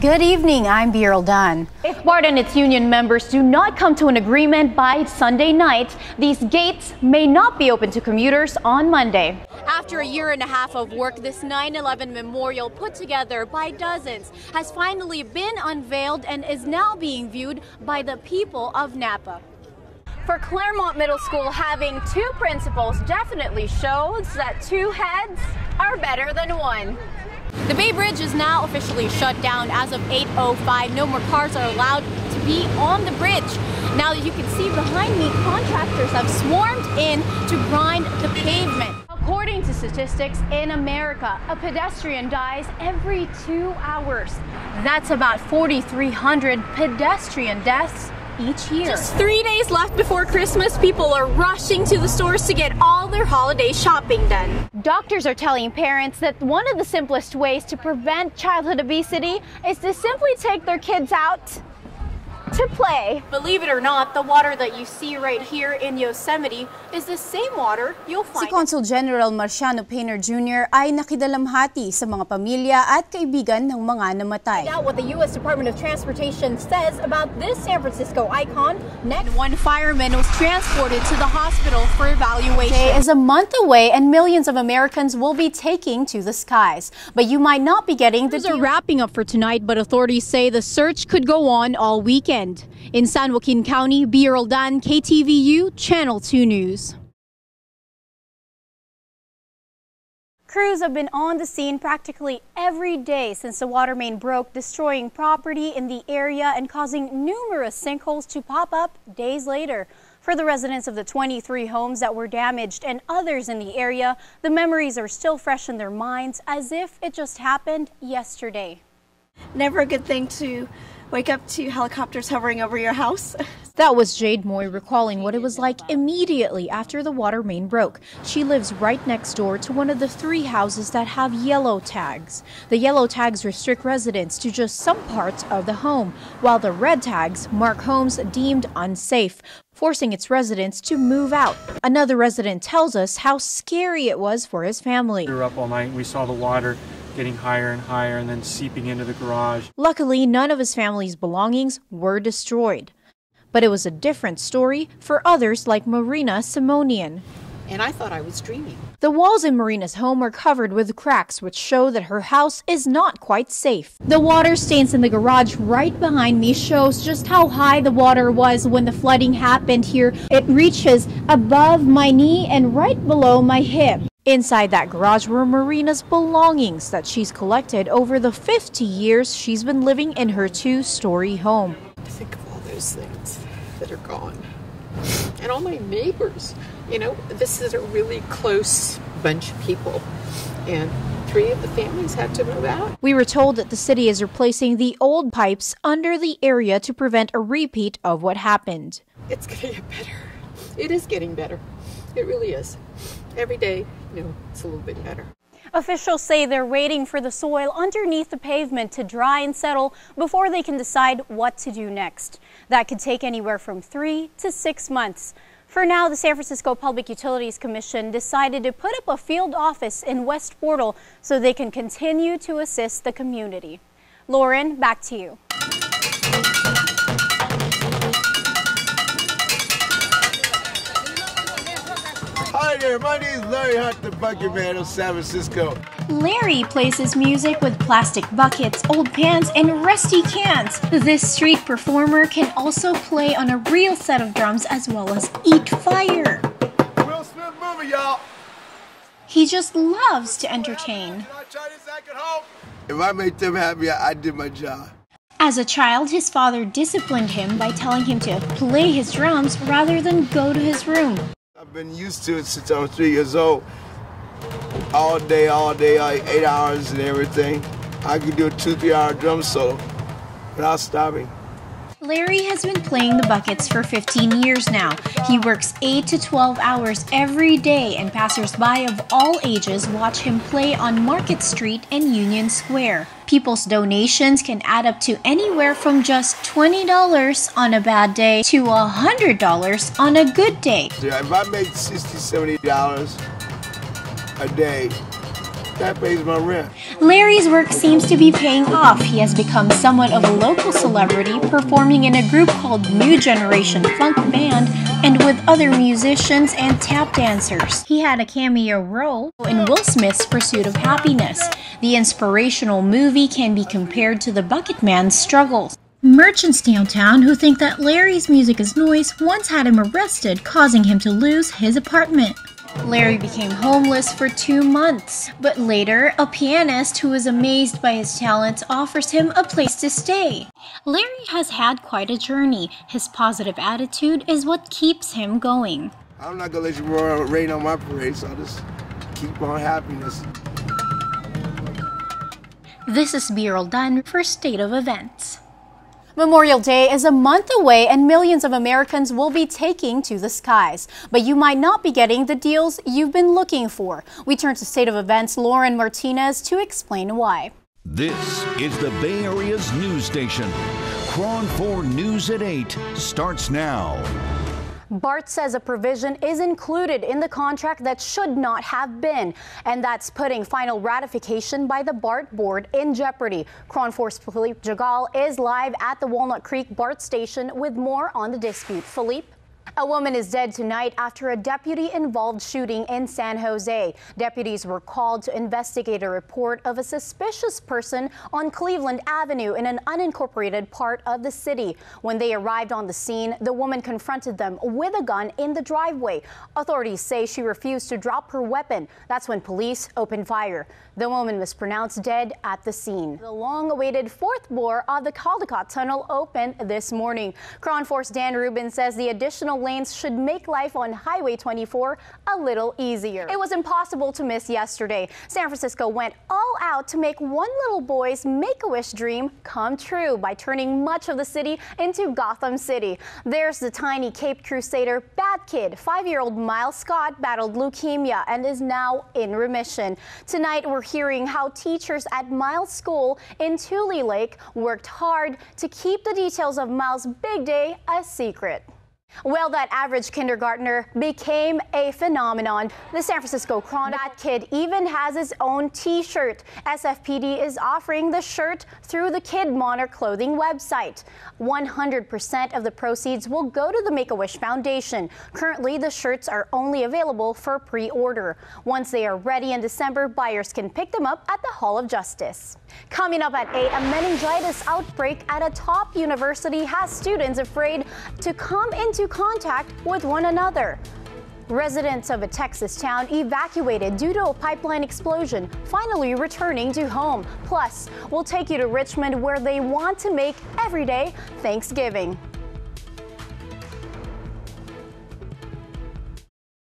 Good evening, I'm Roldan. If BART and its union members do not come to an agreement by Sunday night, these gates may not be open to commuters on Monday. After a year and a half of work, this 9/11 memorial put together by dozens has finally been unveiled and is now being viewed by the people of Napa. For Claremont Middle School, having two principals definitely shows that two heads are better than one. The Bay Bridge is now officially shut down as of 8:05. No more cars are allowed to be on the bridge. Now that you can see behind me, contractors have swarmed in to grind the pavement. According to statistics, in America, a pedestrian dies every 2 hours. That's about 4,300 pedestrian deaths each year. Just 3 days left before Christmas, people are rushing to the stores to get all their holiday shopping done. Doctors are telling parents that one of the simplest ways to prevent childhood obesity is to simply take their kids out to play. Believe it or not, the water that you see right here in Yosemite is the same water you'll find. Si Consul General Marciano Painter Jr. ay nakidalamhati sa mga pamilya at kaibigan ng mga namatay. Find out what the U.S. Department of Transportation says about this San Francisco icon next. One fireman was transported to the hospital for evaluation. Today is a month away and millions of Americans will be taking to the skies. But you might not be getting the Crews are wrapping up for tonight, but authorities say the search could go on all weekend. In San Joaquin County, Roldan, KTVU, Channel 2 News. Crews have been on the scene practically every day since the water main broke, destroying property in the area and causing numerous sinkholes to pop up days later. For the residents of the 23 homes that were damaged and others in the area, the memories are still fresh in their minds as if it just happened yesterday. Never a good thing to wake up to helicopters hovering over your house. That was Jade Moy recalling what it was like immediately after the water main broke. She lives right next door to one of the 3 houses that have yellow tags. The yellow tags restrict residents to just some parts of the home, while the red tags mark homes deemed unsafe, forcing its residents to move out. Another resident tells us how scary it was for his family. We were up all night. We saw the water getting higher and higher and then seeping into the garage. Luckily, none of his family's belongings were destroyed. But it was a different story for others like Marina Simonian. And I thought I was dreaming. The walls in Marina's home are covered with cracks which show that her house is not quite safe. The water stains in the garage right behind me shows just how high the water was when the flooding happened here. It reaches above my knee and right below my hip. Inside that garage were Marina's belongings that she's collected over the 50 years she's been living in her 2-story home. Think of all those things that are gone. And all my neighbors. You know, this is a really close bunch of people. And 3 of the families had to move out. We were told that the city is replacing the old pipes under the area to prevent a repeat of what happened. It's going to get better. It is getting better. It really is. Every day, you know, it's a little bit better. Officials say they're waiting for the soil underneath the pavement to dry and settle before they can decide what to do next. That could take anywhere from 3 to 6 months. For now, the San Francisco Public Utilities Commission decided to put up a field office in West Portal so they can continue to assist the community. Lauren, back to you. Hi there, my name is Larry Hunt, the Bucket Man of San Francisco. Larry plays his music with plastic buckets, old pans, and rusty cans. This street performer can also play on a real set of drums as well as eat fire. Will Smith movie, y'all. He just loves to entertain. If I made them happy, I did my job. As a child, his father disciplined him by telling him to play his drums rather than go to his room. I've been used to it since I was 3 years old. All day, like 8 hours and everything. I could do a 2-3 hour drum solo without stopping. Larry has been playing the buckets for 15 years now. He works 8 to 12 hours every day, and passersby of all ages watch him play on Market Street and Union Square. People's donations can add up to anywhere from just $20 on a bad day to $100 on a good day. If I make $60, $70 a day, That pays my rent. Larry's work seems to be paying off. He has become somewhat of a local celebrity, performing in a group called New Generation Funk Band and with other musicians and tap dancers. He had a cameo role in Will Smith's Pursuit of Happiness. The inspirational movie can be compared to the Bucket Man's struggles. Merchants downtown who think that Larry's music is noise once had him arrested, causing him to lose his apartment. Larry became homeless for 2 months, but later, a pianist who is amazed by his talents offers him a place to stay. Larry has had quite a journey. His positive attitude is what keeps him going. I'm not gonna let you rain on my parade, so I'll just keep on happiness. This is Roldan for State of Events. Memorial Day is a month away and millions of Americans will be taking to the skies. But you might not be getting the deals you've been looking for. We turn to State of Events' Lauren Martinez to explain why. This is the Bay Area's news station. KRON 4 News at 8 starts now. BART says a provision is included in the contract that should not have been, and that's putting final ratification by the BART board in jeopardy. KRON 4's Philippe Jagal is live at the Walnut Creek BART station with more on the dispute. Philippe? A woman is dead tonight after a deputy-involved shooting in San Jose. Deputies were called to investigate a report of a suspicious person on Cleveland Avenue in an unincorporated part of the city. When they arrived on the scene, the woman confronted them with a gun in the driveway. Authorities say she refused to drop her weapon. That's when police opened fire. The woman was pronounced dead at the scene. The long-awaited fourth bore of the Caldecott Tunnel opened this morning. KRON 4's Dan Rubin says the additional lanes should make life on Highway 24 a little easier. It was impossible to miss yesterday. San Francisco went all out to make one little boy's Make-A-Wish dream come true by turning much of the city into Gotham City. There's the tiny Cape Crusader Bad Kid. 5-year-old Miles Scott battled leukemia and is now in remission. Tonight we're hearing how teachers at Miles School in Tule Lake worked hard to keep the details of Miles' big day a secret. Well, that average kindergartner became a phenomenon. The San Francisco Chronicle That Kid even has his own t-shirt. SFPD is offering the shirt through the Kid Monarch clothing website. 100% of the proceeds will go to the Make-A-Wish Foundation. Currently, the shirts are only available for pre-order. Once they are ready in December, buyers can pick them up at the Hall of Justice. Coming up at 8, a meningitis outbreak at a top university has students afraid to come into contact with one another. Residents of a Texas town evacuated due to a pipeline explosion, finally returning to home. Plus, we'll take you to Richmond where they want to make every day Thanksgiving.